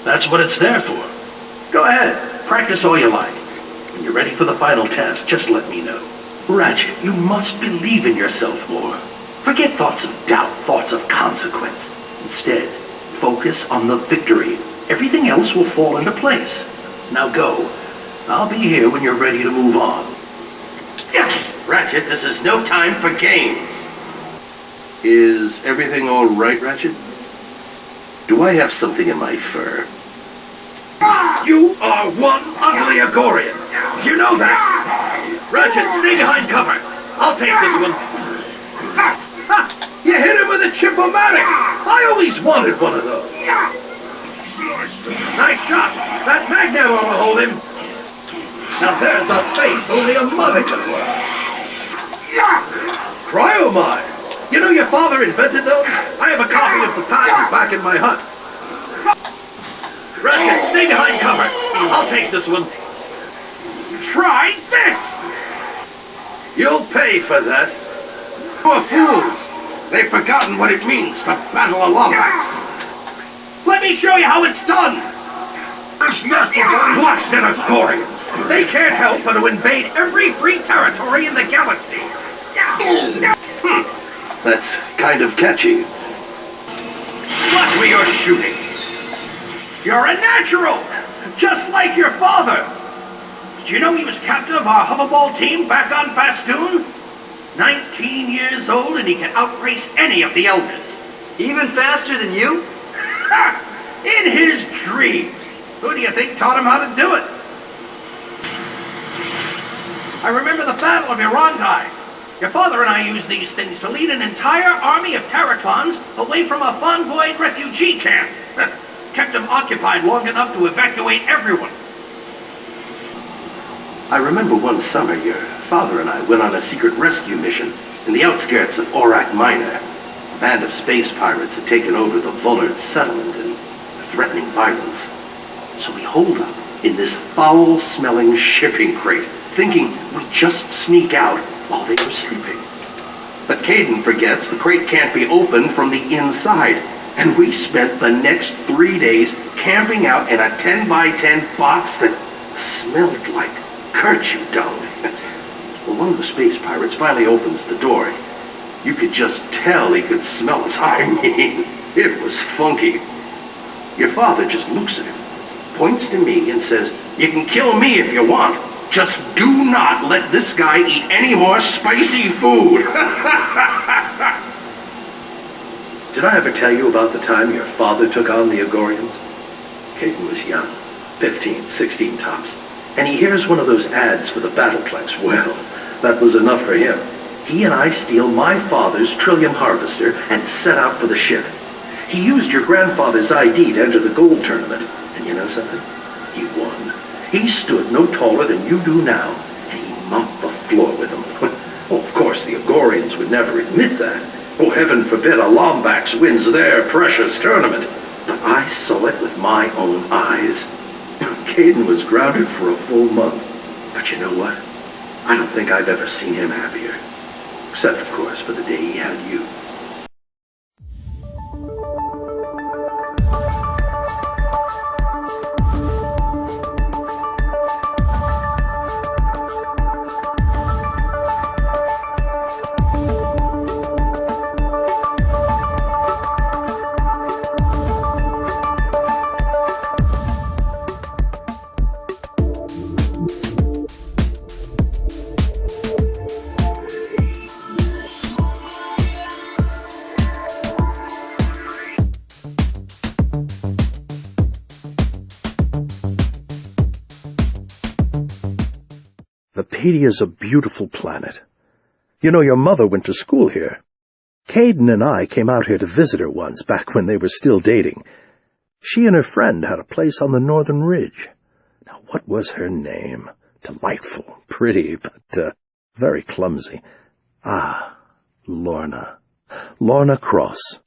That's what it's there for. Go ahead, practice all you like. When you're ready for the final test, just let me know. Ratchet, you must believe in yourself more. Forget thoughts of doubt, thoughts of consequence. Instead, focus on the victory. Everything else will fall into place. Now go. I'll be here when you're ready to move on. Yes! Ratchet, this is no time for games. Is everything all right, Ratchet? Do I have something in my fur? You are one ugly Agorian. You know that. Ratchet, stay behind cover. I'll take this one. You hit him with a chip-o-matic. I always wanted one of those. Nice shot. That magnet ought to hold him. Now there's a face only a mother could work. Cryomine. You know your father invented those? I have a copy of the patent back in my hut. Ratchet, stay behind cover. I'll take this one. Try this! You'll pay for that. You're fools. They've forgotten what it means to battle a lombax. Let me show you how it's done. Blasted Astorians. They can't help but to invade every free territory in the galaxy. That's kind of catchy. Watch where you're shooting. You're a natural, just like your father. Did you know he was captain of our hoverball team back on Bastoon? 19 years old, and he can outrace any of the elders. Even faster than you? In his dreams. Who do you think taught him how to do it? I remember the Battle of Irondai. Your father and I used these things to lead an entire army of Terraclons away from a Fonvoid refugee camp. Kept them occupied long enough to evacuate everyone. I remember one summer your father and I went on a secret rescue mission in the outskirts of Qwark Minor. A band of space pirates had taken over the Vullard settlement and were threatening violence. So we holed up in this foul-smelling shipping crate, thinking we'd just sneak out while they were sleeping. But Caden forgets the crate can't be opened from the inside. And we spent the next 3 days camping out in a 10x10 box that smelled like kerchie dung. Well, one of the space pirates finally opens the door. You could just tell he could smell us. I mean, it was funky. Your father just looks at him, points to me, and says, "You can kill me if you want. Just do not let this guy eat any more spicy food." Did I ever tell you about the time your father took on the Agorians? Caden was young, 15, 16 tops, and he hears one of those ads for the Battleplex. Well, that was enough for him. He and I steal my father's Trillium Harvester and set out for the ship. He used your grandfather's ID to enter the gold tournament, and you know something? He won. He stood no taller than you do now, and he mopped the floor with them. Oh, of course, the Agorians would never admit that. Oh, heaven forbid a Lombax wins their precious tournament. But I saw it with my own eyes. Caden was grounded for a full month. But you know what? I don't think I've ever seen him happier. Except, of course, for the day he had you. Padia's a beautiful planet. You know, your mother went to school here. Caden and I came out here to visit her once, back when they were still dating. She and her friend had a place on the northern ridge. Now, what was her name? Delightful, pretty, but very clumsy. Ah, Lorna. Lorna Cross.